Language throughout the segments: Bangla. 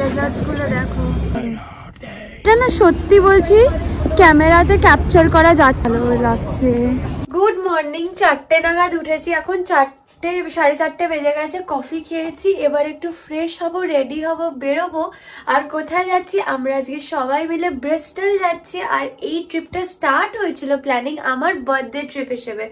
ডেজার্টস গুলো দেখো, এটা না সত্যি বলছি ক্যামেরাতে ক্যাপচার করা যাচ্ছে, ভালো লাগছে। গুড মর্নিং, 4টে নাগাদ উঠেছি, এখন 4:30 বেজে গেছে। কফি খেয়েছি, এবার একটু ফ্রেশ হব, রেডি হব, বেরোবো। আর কোথায় যাচ্ছি? আমরা আজকে সবাই মিলে ব্রিস্টল যাচ্ছি। আর এই ট্রিপটা স্টার্ট হয়েছিল প্ল্যানিং আমার বার্থডে ট্রিপ হিসেবে।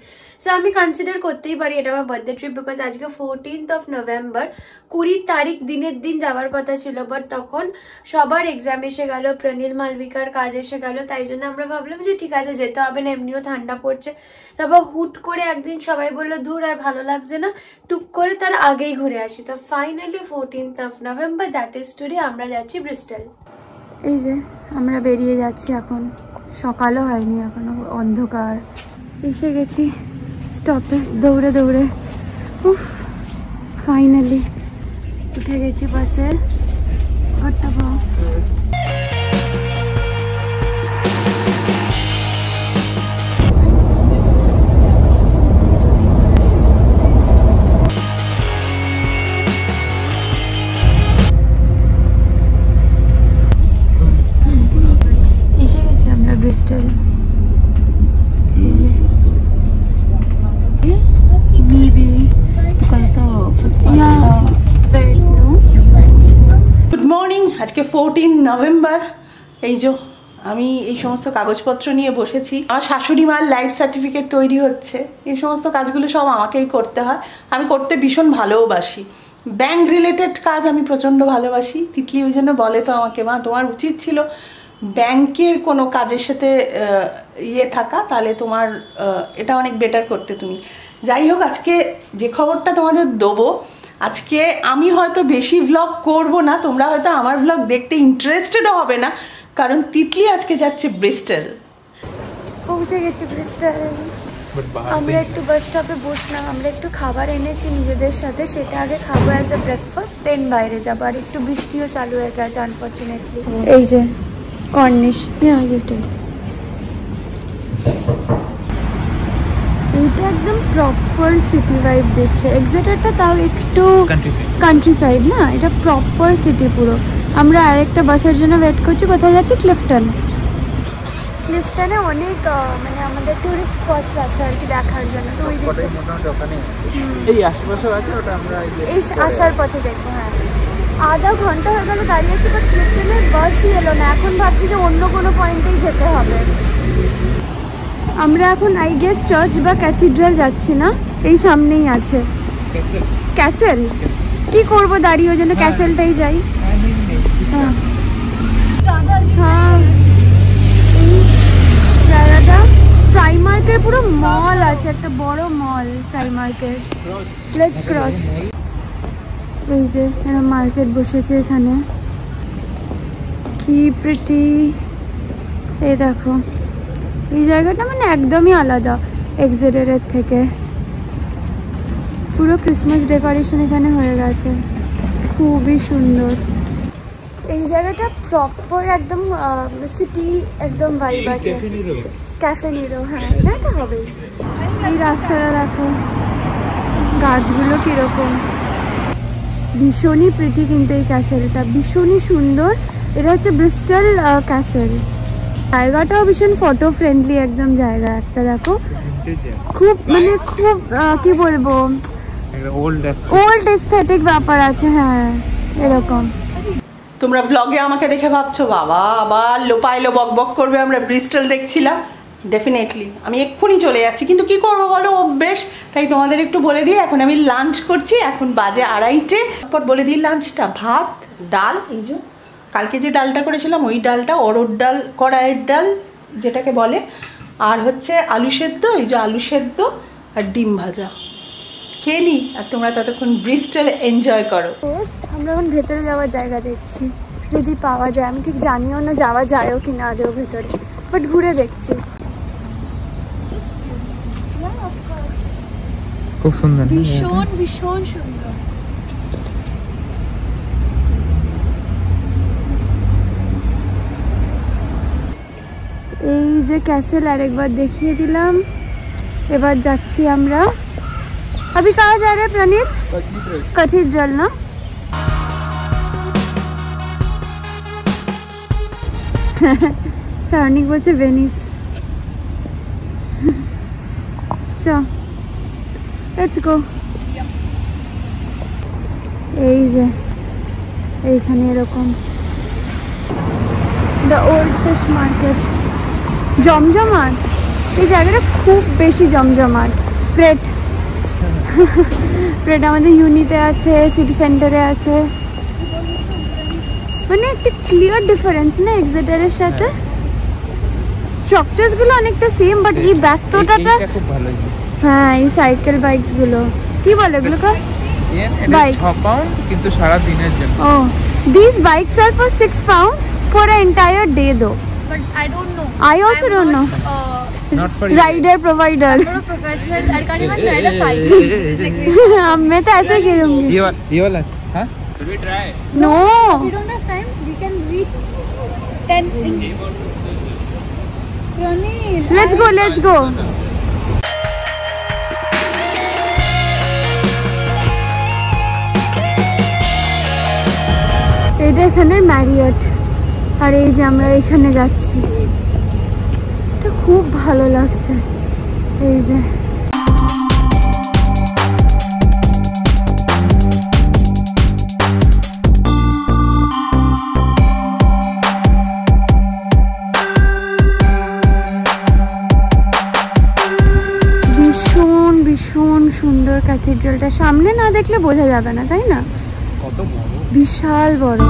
সো আমি কনসিডার করতেই পারি এটা আমার বার্থডে ট্রিপ, বিকজ আজকে 14th নভেম্বর, 20 তারিখ দিনের দিন যাওয়ার কথা ছিল, বাট তখন সবার এক্সাম এসে গেল, প্রণীল মালবিকার কাজ এসে গেল, তাই জন্য আমরা ভাবলাম যে ঠিক আছে যেতে হবে না, এমনিও ঠান্ডা পড়ছে। তারপর হুট করে একদিন সবাই বললো দূর আর ভালো লাগছে না, টুক করে তার আগেই ঘুরে আসি। তো finally 14th November, that is today, আমরা যাচ্ছি ব্রিস্টল। এই যে আমরা বেরিয়ে যাচ্ছি, এখন সকালও হয়নি, এখনো অন্ধকার। এসে গেছি স্টপে দৌড়ে দৌড়ে। উফ, ফাইনালি উঠে গেছি বাসে। ঘরটা পাও। এসে গেছি আমরা ব্রিস্টল। গুড মর্নিং, আজকে 14 নভেম্বর। এই যে আমি এই সমস্ত কাগজপত্র নিয়ে বসেছি। আমার শাশুড়ি মার লাইফ সার্টিফিকেট তৈরি হচ্ছে, এই সমস্ত কাজগুলো সব আমাকেই করতে হয়। আমি করতে ভীষণ ভালোবাসি, ব্যাংক রিলেটেড কাজ আমি প্রচণ্ড ভালোবাসি। তিতলি ওই জন্য বলে তো আমাকে, মা তোমার উচিত ছিল ব্যাংকের কোনো কাজের সাথে থাকা, তাহলে তোমার এটা অনেক বেটার করতে তুমি। যাই হোক, আজকে যে খবরটা তোমাদের দেবো, আজকে আমি হয়তো বেশি ভ্লগ করব না, তোমরা হয়তো আমার ভ্লগ দেখতে ইন্টারেস্টেডও হবে না, কারণ তিতলি আজকে যাচ্ছে ব্রিস্টল। পৌঁছে গেছি ব্রিস্টল। আমরা একটু বাস স্টপে বসলাম, আমরা একটু খাবার এনেছি নিজেদের সাথে, সেটা আগে খাবো অ্যাজ এ ব্রেকফাস্ট, দেন বাইরে যাবো। আর একটু বৃষ্টিও চালু হয়ে গেছে আনফর্চুনেটলি। এই যে কর্নিশ, এইটা একদম প্রপার সিটি ভাইব দিচ্ছে। এক্সেটারটা তাও একটু কান্ট্রি সাইড না, এটা প্রপার সিটি পুরো। আমরা আরেকটা বাসের জন্য ওয়েট করছি। কোথায় যাচ্ছি? ক্লিফটন। ক্লিফটনে অনেক মানে আমাদের টুরিস্ট স্পটস আছে আর কি দেখার জন্য, তো ওই এই আশেপাশে আছে, ওটা আমরা এই আসার পথে দেখবো। হ্যাঁ, আধা ঘন্টা হয়ে গেল দাঁড়িয়ে আছি, বাট ক্লিফটনের বাসই এলো না। এখন ভাবছি যে অন্য কোনো পয়েন্টেই যেতে হবে। আমরা এখন আই গেস চার্চ বা ক্যাথিড্রাল যাচ্ছি না, এই সামনেই আছে ক্যাসেল। কি করব দাঁড়িয়ে, ওই জন্য ক্যাসেলটাই যাই। হ্যাঁ, জায়গাটা প্রাইমার্কের পুরো মল আছে, একটা বড় মল প্রাইমার্কের। Let's cross. এই যে এরা মার্কেট বসেছে এখানে, কি প্রিটি। এই দেখো, এই জায়গাটা মানে একদমই আলাদা এক্সিটের থেকে। পুরো ক্রিসমাস ডেকোরেশন এখানে হয়ে গেছে, খুবই সুন্দর। এই জায়গাটা প্রপার একদম সিটি, একদম ভাইব আছে। ক্যাফে নিরো, হ্যাঁ এটা হবে। এই রাস্তাটা দেখো, গাছগুলো কিরকম, ভীষণই প্রিটি। কিন্তু এই ক্যাসেলটা ভীষণই সুন্দর। এটা হচ্ছে ব্রিস্টল ক্যাসেল। জায়গাটাও ভীষণ ফটো ফ্রেন্ডলি একদম জায়গা একটা। দেখো খুব মানে খুব কি বলবো, ওল্ড এস্থেটিক ব্যাপার আছে। হ্যাঁ এরকম। তোমরা ব্লগে আমাকে দেখে ভাবছো বাবা আবার লোপাইলো বক বক করবে, আমরা ব্রিস্টল দেখছিলাম। ডেফিনেটলি আমি এক্ষুনি চলে যাচ্ছি, কিন্তু কি করবো বলো, অভ্যেস। তাই তোমাদের একটু বলে দিই, এখন আমি লাঞ্চ করছি, এখন বাজে 2:30। তারপর বলে দিই লাঞ্চটা, ভাত, ডাল, এই যে কালকে যে ডালটা করেছিলাম ওই ডালটা, অরড় ডাল, কড়াইয়ের ডাল যেটাকে বলে, আর হচ্ছে আলু সেদ্ধ, এই যে আলু সেদ্ধ আর ডিম ভাজা। খেয়ে নিই, আর তোমরা ততক্ষণ ব্রিস্টল এনজয় করো। আমরা এখন ভেতরে যাওয়ার জায়গা দেখছি, যদি পাওয়া যায়। আমি ঠিক জানিও না যাওয়া যায়ও কি না আদেও ভেতরে, বাট ঘুরে দেখছি। খুব সুন্দর, ভীষণ ভীষণ সুন্দর। এই যে ক্যাসেল আরেকবার দেখিয়ে দিলাম। এবার যাচ্ছি আমরা। अभी कहाँ जा रहे हैं प्रणीत? कैथीड्रल ना। সারণিক বলছে ভেনিস। চল লেটস গো। এই যে এইখানে এরকম দ্য ওল্ড ফিশ মার্কেট, জমজমাট। এই জায়গাটা খুব বেশি জমজমাট। প্রেট প্রেট আমাদের ইউনিতে আছে, সিটি সেন্টারে আছে। মানে একটা ক্লিয়ার ডিফারেন্স না এক্সিটারের সাথে। স্ট্রাকচারস গুলো অনেকটা সেম, বাট এই ব্যস্ততাটা খুব ভালো। হ্যাঁ, এই সাইকেল বাইকস গুলো কি বলে এগুলো কা বাইক 6 পাউন্ড কিন্তু সারা দিনের জন্য। ও, these bikes are for 6 pounds for an entire day though. But I don't know. I also don't know. Not for Rider provider. I'm not a professional. I can't even ride a cycle. मैं तो ऐसे करूँगी। ये वाला हाँ? Should we try? No. We don't have time. We can reach 10. Pranil. Let's go. Let's go. এটা এখানের ম্যারিয়ট, আর এই যে আমরা এখানে যাচ্ছি। এটা খুব ভালো লাগছে। এই যে ভীষণ ভীষণ সুন্দর ক্যাথিড্রালটা। সামনে না দেখলে বোঝা যাবে না, তাই না? কত বড়, বিশাল বড়।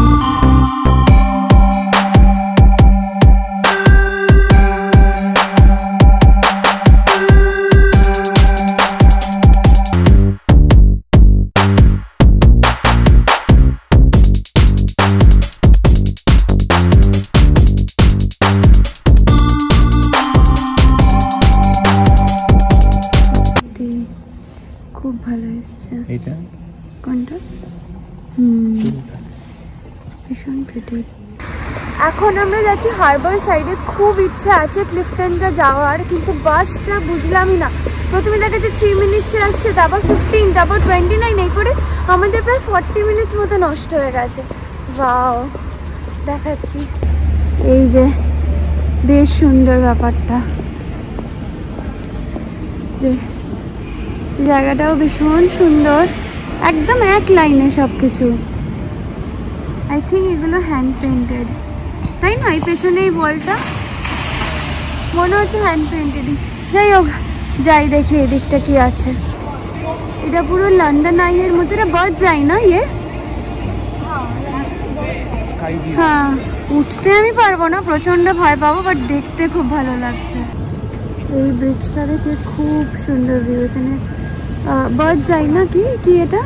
খুব ভালো এসছে। এইটা কোনটা? ভীষণ প্রিটি। এখন আমরা যাচ্ছি হারবার সাইডে। খুব ইচ্ছা আছে ক্লিফটনটা যাওয়ার, কিন্তু বাসটা বুঝলামই না। প্রথমে দেখাচ্ছে 3 মিনিটসে আসছে, তারপর 15, তারপর 29, এই করে আমাদের প্রায় 40 মিনিটস মতো নষ্ট হয়ে গেছে। ওয়াও, দেখাচ্ছি। এই যে বেশ সুন্দর ব্যাপারটা, যে জায়গাটাও ভীষণ সুন্দর, একদম এক লাইনে সব কিছু। আই থিঙ্ক এগুলো হ্যান্ড পেন্টেড, তাই না? এই পেছনে এই বলটা মনে হচ্ছে হ্যান্ড পেন্টেডই। যাই হোক, যাই দেখি এদিকটা কি আছে। এটা পুরো লন্ডন আইয়ের মতো। এটা বার্ডস আই না ইয়ে? হ্যাঁ, উঠতে আমি পারবো না, প্রচন্ড ভয় পাবো, বাট দেখতে খুব ভালো লাগছে। এই ব্রিজটা দেখে খুব সুন্দর ভিউ। এখানে বার্ডস আই না কি কি এটা?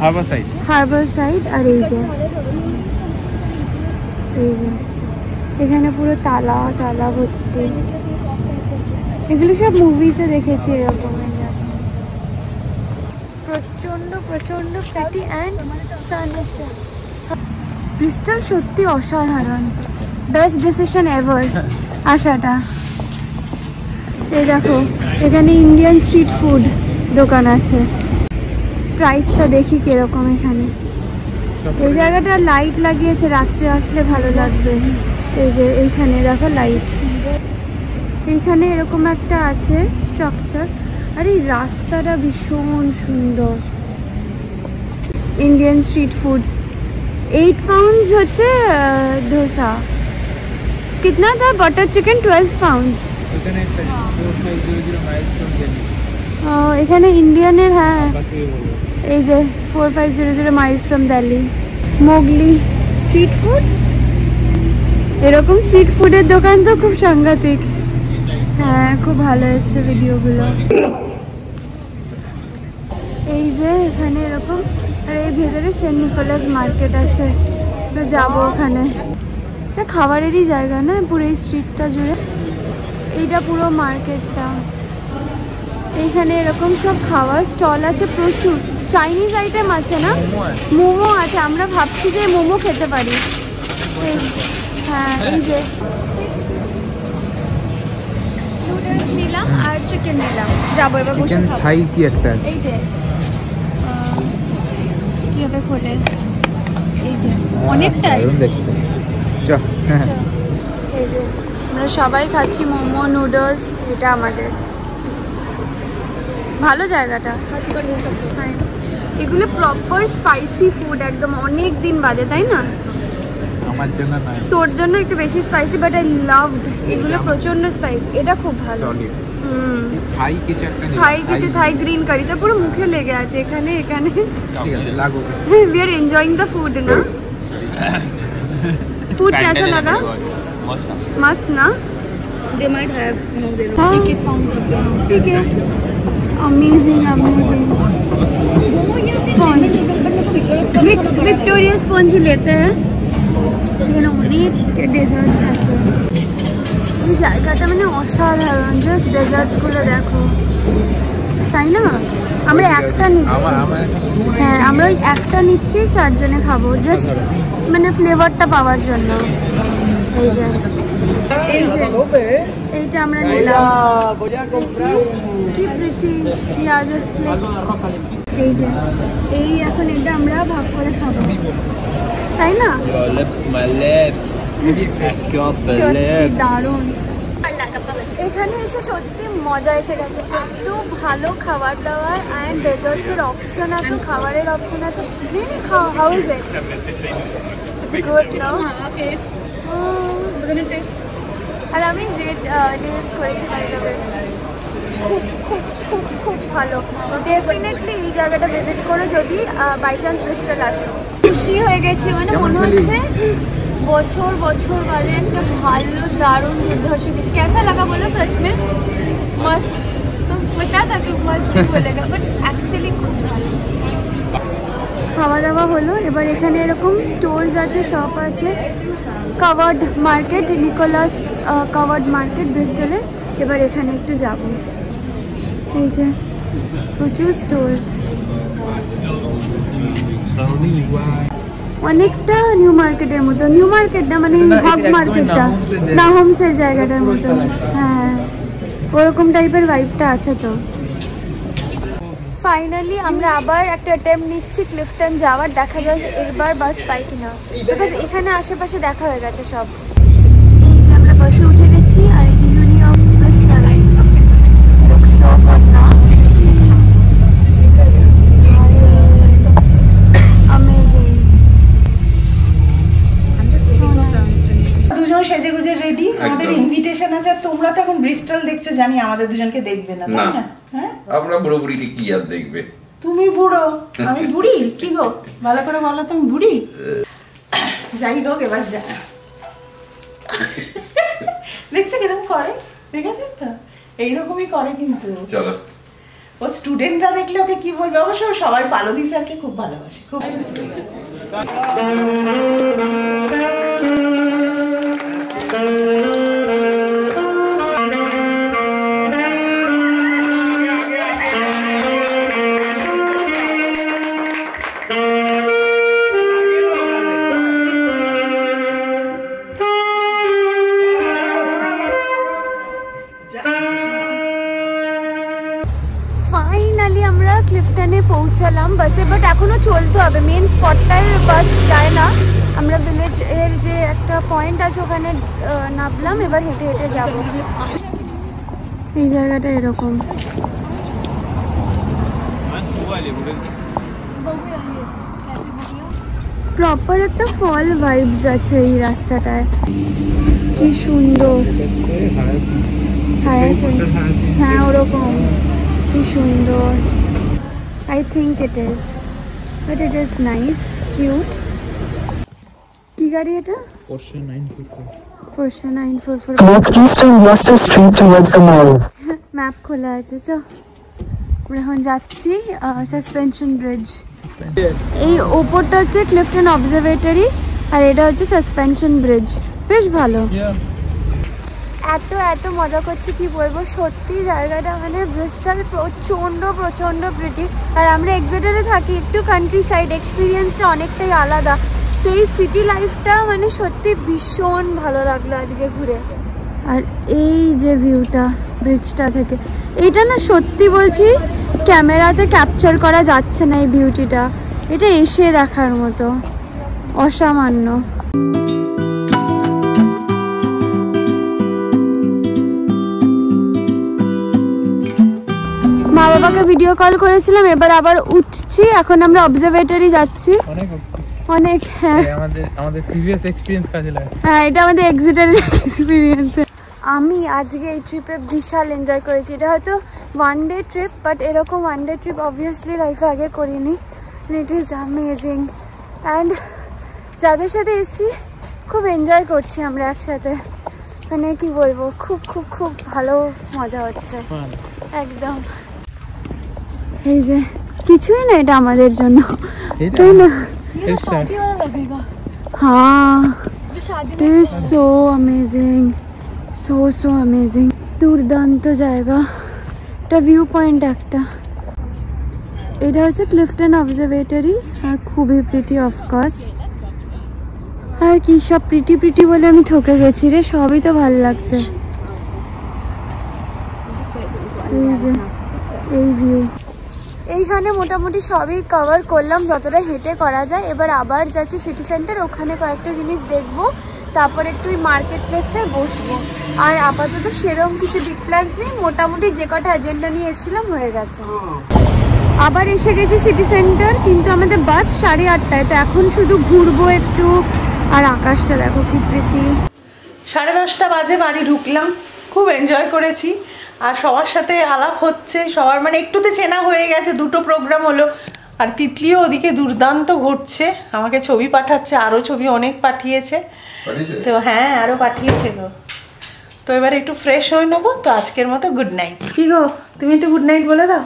Harbour side, harbour side. আর এই যে এখানে পুরো তালা তালা ভর্তি। এগুলো সব মুভিসে দেখেছি এরকম। প্রচন্ড প্রচন্ড প্রিটি অ্যান্ড সান আছে। ব্রিস্টল সত্যি অসাধারণ, বেস্ট ডিসিশন এভার আসাটা। এই দেখো, এখানে ইন্ডিয়ান স্ট্রিট ফুড দোকান আছে। প্রাইসটা দেখি কিরকম এখানে। এই জায়গাটা লাইট লাগিয়েছে, রাত্রে আসলে ভালো লাগবে। এই যে এইখানে দেখো লাইট, এইখানে এরকম একটা আছে স্ট্রাকচার। আর এই রাস্তাটা ভীষণ সুন্দর। Indian street food. 8 পাউন্ডস হচ্ছে ধোসা। कितना था? Butter chicken 12 pounds. এখানে একটা 4500 মাইলস ফ্রম দিল্লি। এখানে ইন্ডিয়ানের, হ্যাঁ এই যে 4500 Miles from Delhi. Mowgli street food. এরকম স্ট্রিট ফুডের দোকান তো খুব সাংঘাতিক। হ্যাঁ, খুব ভালো এসছে ভিডিওগুলো। এই যে এখানে এরকম, আর এই ভেতরে সেন্ট নিকোলাস মার্কেট আছে, তো যাবো ওখানে। এটা খাবারেরই জায়গা না পুরো এই স্ট্রিটটা জুড়ে। এইটা পুরো মার্কেটটা। এইখানে এরকম সব খাওয়ার স্টল আছে প্রচুর। চাইনিজ আইটেম আছে না, মোমো আছে। আমরা ভাবছি যে মোমো খেতে পারি। হ্যাঁ, এই যে নুডলস নিলাম আর চিকেন নিলাম। যাবো এবার বসে চিকেন খাবো। থাই কি একটা আছে। এই যে কিভাবে খোলে, এই যে অনেকটাই এই যে আমরা সবাই খাচ্ছি মোমো নুডলস, এটা আমাদের ভালো জায়গাটা। এগুলো প্রপার স্পাইসি ফুড, একদম অনেক দিন বাদে, তাই না? আমার জন্য না, তোর জন্য একটু বেশি স্পাইসি, বাট আই লাভড। এগুলো প্রচন্ড স্পাইসি, এটা খুব ভালো। থাই কিছু একটা, থাই গ্রিন কারি, তা পুরো মুখে লেগে আছে এখানে। ঠিক আছে, লাগো। We are enjoying the food ना? Food कैसा लगा? मस्त ना? They might have no they don't. ठीक है। Amazing. Sponge. Victoria sponge लेते हैं। ये অনেক ডেজার্টস আছে। এই জায়গাটা মানে অসাধারণ, জাস্ট ডেজার্টস গুলো দেখো, তাই না? আমরা একটা নিচ্ছি, হ্যাঁ আমরা ওই একটা নিচ্ছি, 4 জনে খাবো, জাস্ট মানে ফ্লেভারটা পাওয়ার জন্য। এইটা আমরা নিলাম, কি প্রিটি, জাস্ট লাইক এই এখন এটা আমরা ভাগ করে খাবো, তাই না? দারুণ। এখানে এসে সত্যি মজা এসে গেছে, এত ভালো খাবার দাবার অ্যান্ড ডেজার্টসের অপশন, এত খাবারের অপশন, এত how is it? It's good no? Okay. আর আমি রেড নেলস করেছি, খুব ভালো। ডেফিনেটলি এই জায়গাটা ভিজিট করো যদি বাই চান্স ব্রিস্টল আসো। খুশি হয়ে গেছি, মানে মনে হচ্ছে বছর বাদে একটা ভালো দারুণ দুর্ধর্ষ কিছু। कैसा लगा बोलो सच में? मस्त। तो बता था कि मस्त बोलेगा, बट एक्चुअली খুব ভালো। খাওয়া দাওয়া হলো, এবার এখানে এরকম স্টোরস আছে, শপ আছে, covered market, Nicholas covered market ব্রিস্টলে। এবার এখানে একটু যাব, এই যে প্রচুর স্টোরস, অনেকটা নিউ মার্কেটের মতো। নিউ মার্কেট না, মানে হাব মার্কেটটা নাহমসের জায়গাটার মতো, হ্যাঁ ওরকম টাইপের ভাইবটা আছে। তো ফাইনালি আমরা আবার একটা অ্যাটেম্প নিচ্ছি ক্লিফটন যাওয়ার, দেখা যায় এবার বাস পাই কিনা, বিকজ এখানে আশেপাশে দেখা হয়ে গেছে সব। এই যে আমরা বাসে উঠে গেছি, আর এই যে uni of Bristol, looks so good না? দুজন সেজে গুজে রেডি, আমাদের ইনভিটেশন আছে। আর তোমরা তো এখন ব্রিস্টল দেখছো, জানি আমাদের দুজনকে দেখবে না, তাই না? হ্যাঁ, আমরা বুড়ো বুড়িকে কি আর দেখবে? তুমি বুড়ো, আমি বুড়ি, কি গো ভালো করে বলো, তুমি বুড়ি? যাই হোক, এবার যা দেখছো কিরকম করে, দেখেছিস তো? এইরকমই করে কিন্তু। চলো, ও স্টুডেন্টরা দেখলে ওকে কি বলবে? অবশ্য সবাই পালোদি স্যারকে খুব ভালোবাসে, খুব। ফাইনালি আমরা ক্লিফটনে পৌঁছালাম বাসে, বাট এখনো চলতে হবে, মেন স্পটটায় বাস যায় না। আমরা ভিলেজ এর যে একটা পয়েন্ট আছে ওখানে নামলাম, এবার হেঁটে হেঁটে যাব। এই জায়গাটা এরকম, প্রপার একটা ফল ভাইবস আছে এই রাস্তাটায়, কি সুন্দর। হ্যাঁ ওরকম, কি সুন্দর। I think it is, but it is nice, cute. কি গাড়ি এটা? Porsche 944. Walk east on Gloucester Street towards the mall. Map খোলা আছে, চ আমরা এখন যাচ্ছি সাসপেনশন ব্রিজ। এই ওপরটা হচ্ছে ক্লিফটন অবজারভেটরি, আর এটা হচ্ছে সাসপেনশন ব্রিজ, বেশ ভালো। এত মজা করছি কি বলবো, সত্যি জায়গাটা মানে ব্রিস্টল প্রচন্ড প্রিটি। আর আমরা এক্সেটারে থাকি, একটু কান্ট্রি সাইড, এক্সপিরিয়েন্সটা অনেকটাই আলাদা। তো এই সিটি লাইফটা মানে সত্যি ভীষণ ভালো লাগলো আজকে ঘুরে। আর এই যে ভিউটা ব্রিজটা থেকে, এইটা না সত্যি বলছি ক্যামেরাতে ক্যাপচার করা যাচ্ছে না এই বিউটিটা, এটা এসে দেখার মতো, অসামান্য। বাবাকে ভিডিও কল করেছিলাম, এবার আবার উঠছি। এখন আমরা অবজারভেটরি যাচ্ছি। অনেক হ্যাঁ, আমাদের প্রিভিয়াস এক্সপেরিয়েন্স কাজে লাগে। হ্যাঁ, এটা আমাদের এক্সিটের এক্সপিরিয়েন্স। আমি আজকে এই ট্রিপে বিশাল এনজয় করেছি। এটা হয়তো ওয়ান ডে ট্রিপ, বাট এরকম ওয়ান ডে ট্রিপ অবভিয়াসলি লাইফে আগে করিনি। It is amazing. অ্যান্ড যাদের সাথে এসেছি খুব এনজয় করছি আমরা একসাথে। মানে কি বলবো, খুব খুব খুব ভালো মজা হচ্ছে একদম। এই যে কিছুই না, এটা আমাদের জন্য, তাই না? হ্যাঁ, it is so amazing, so amazing. দুর্দান্ত জায়গা। এটা ভিউ পয়েন্ট একটা। এটা হচ্ছে ক্লিফটন অবজারভেটরি, আর খুবই প্রিটি অফকোর্স। আর কি সব প্রিটি বলে আমি থকে গেছি রে, সবই তো ভালো লাগছে। এই যে এই ভিউ, এইখানে মোটামুটি সবই কভার করলাম যতটা হেঁটে করা যায়। এবার আবার যাচ্ছি সিটি সেন্টার, ওখানে কয়েকটা জিনিস দেখবো, তারপর একটু ওই মার্কেট প্লেসটায় বসবো। আর আপাতত সেরকম কিছু বিগ প্ল্যান্স নেই, মোটামুটি যে কটা এজেন্ডা নিয়ে এসেছিলাম হয়ে গেছে। আবার এসে গেছি সিটি সেন্টার, কিন্তু আমাদের বাস 8:30টায়, তো এখন শুধু ঘুরবো একটু। আর আকাশটা দেখো কি প্রিটি। 10:30 বাজে বাড়ি ঢুকলাম, খুব এনজয় করেছি। আর সবার সাথে আলাপ হচ্ছে, সবার মানে একটুতে চেনা হয়ে গেছে। 2টো প্রোগ্রাম হলো। আর তিতলিও ওদিকে দুর্দান্ত ঘুরছে, আমাকে ছবি পাঠাচ্ছে, আরও ছবি অনেক পাঠিয়েছে। তো হ্যাঁ, আরও পাঠিয়েছে গো। তো এবার একটু ফ্রেশ হয়ে নেবো। তো আজকের মতো গুড নাইট। কি গো, তুমি একটু গুড নাইট বলে দাও।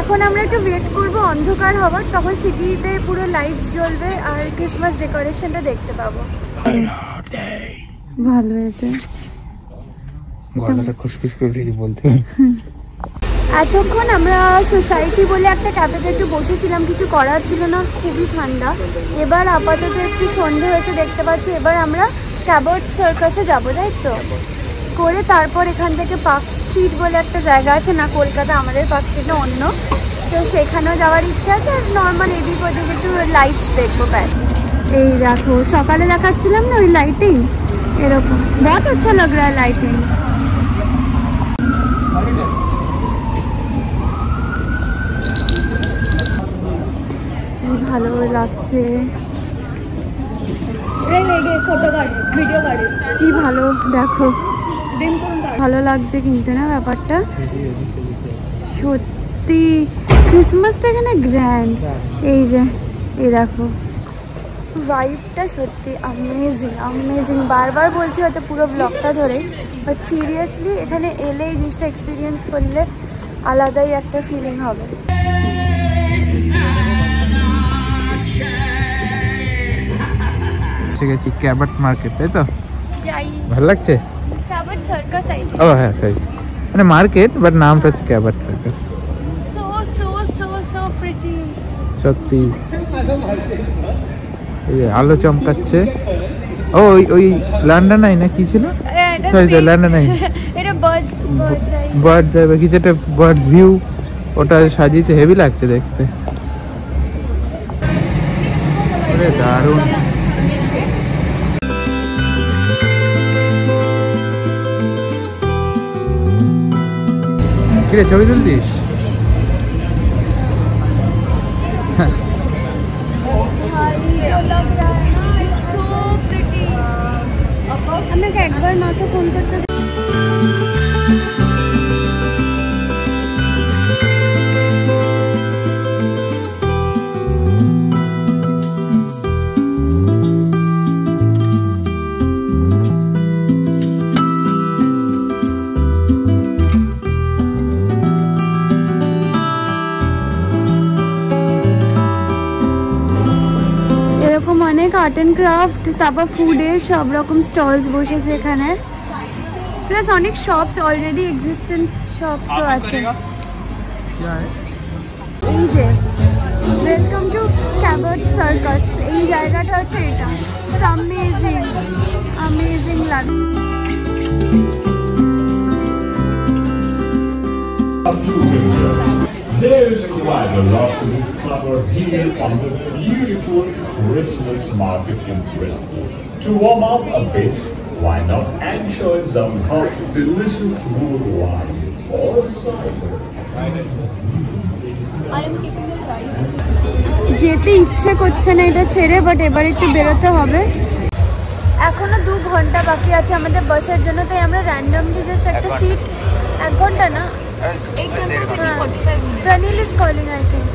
এখন আমরা একটু ওয়েট করবো অন্ধকার হবার, তখন সিটিতে পুরো লাইটস জ্বলবে আর ক্রিসমাস ডেকোরেশনটা দেখতে পাবো। ভালো হয়েছে। গলাটা খুশখুশ করে দিয়েছি বলতে। এতক্ষণ আমরা সোসাইটি বলে একটা ক্যাফেতে একটু বসেছিলাম, কিছু করার ছিল না, খুবই ঠান্ডা। এবার আপাতত একটু সন্ধে হয়েছে দেখতে পাচ্ছি। এবার আমরা ক্যাবট সার্কাসে যাবো, তাই তো করে তারপর এখান থেকে পার্ক স্ট্রিট বলে একটা জায়গা আছে না, কলকাতা আমাদের পার্ক স্ট্রিট না অন্য, তো সেখানেও যাওয়ার ইচ্ছা আছে। আর নর্মাল এদিক ওদিক একটু লাইটস দেখবো ব্যাস। এই দেখো সকালে দেখাচ্ছিলাম না ওই লাইটিং, এরকম বহুত আচ্ছা লাগ রা হ্যায় লাইটিং। ভালো লাগছে, কি ভালো দেখো, ভালো লাগছে কিন্তু না ব্যাপারটা সত্যি। ক্রিসমাসটা এখানে গ্র্যান্ড। এই যে এই দেখো ভাইবটা সত্যি অ্যামেজিং। বারবার বলছি হয়তো পুরো ব্লগটা ধরে, বাট সিরিয়াসলি এখানে এলে এই জিনিসটা এক্সপিরিয়েন্স করলে আলাদাই একটা ফিলিং হবে। গেছি ক্যাবট মার্কেট, তাই তো? ভালো লাগছে। Cabot circus I think. ও হ্যাঁ সাইজ মানে মার্কেট, বাট নামটা হচ্ছে ক্যাবট সার্কাস। সো প্রিটি সত্যি। এই যে আলো চমকাচ্ছে। ও ওই লন্ডন আই না কি ছিল, সরি লন্ডন আই, এটা বার্ড যাবে কিছু একটা, বার্ডস ভিউ, ওটা সাজিয়েছে, হেভি লাগছে দেখতে। ওরে দারুণ। কিরে ছবি তুলছিস? আপনাকে একবার মাকে ফোন করতে অনেক আর্ট অ্যান্ড ক্রাফট, তারপর ফুডের সব রকম স্টলস বসেছে এখানে, প্লাস অনেক শপস, অলরেডি এক্সিস্টেন্ট শপসও আছে। এই যে ওয়েলকাম টু ক্যাবট সার্কাস, এই জায়গাটা হচ্ছে এটা, অ্যামেজিং লাগে। There's quite a lot to discover here on the beautiful Christmas market in Bristol. To warm up a bit, why not enjoy some hot, delicious wood wine? or cider. যেতে ইচ্ছে করছে না এটা ছেড়ে, বাট এবার একটু বেরোতে হবে। এখনো 2 ঘন্টা বাকি আছে আমাদের বাসের জন্য, তাই আমরা র্যান্ডমলি জাস্ট একটা সিট, 1 ঘন্টা না, প্রনিল ইজ কলিং আই থিঙ্ক।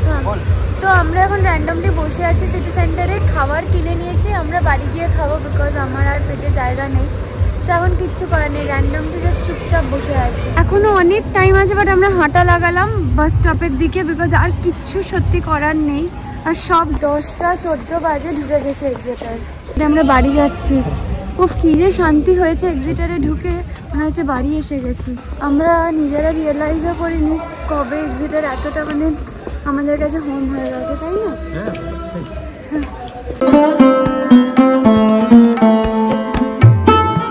হ্যাঁ, তো আমরা এখন র্যান্ডমলি বসে আছি সিটি সেন্টারে, খাবার কিনে নিয়েছি, আমরা বাড়ি গিয়ে খাবো বিকজ আমার আর পেটে জায়গা নেই। তো এখন কিচ্ছু করার নেই, র্যান্ডমলি জাস্ট চুপচাপ বসে আছি। এখনো অনেক টাইম আছে, বাট আমরা হাঁটা লাগালাম বাস স্টপের দিকে বিকজ আর কিচ্ছু সত্যি করার নেই। আর সব 10টা 14 বাজে ঢুকে গেছে এক্সিটার। আমরা বাড়ি যাচ্ছি। উফ, কি যে শান্তি হয়েছে এক্সিটারে ঢুকে, মনে হচ্ছে বাড়ি এসে গেছি। আমরা নিজেরা রিয়েলাইজও করিনি কবে এক্সিটার এতটা মানে আমাদের কাছে হোম হয়ে গেছে, তাই না?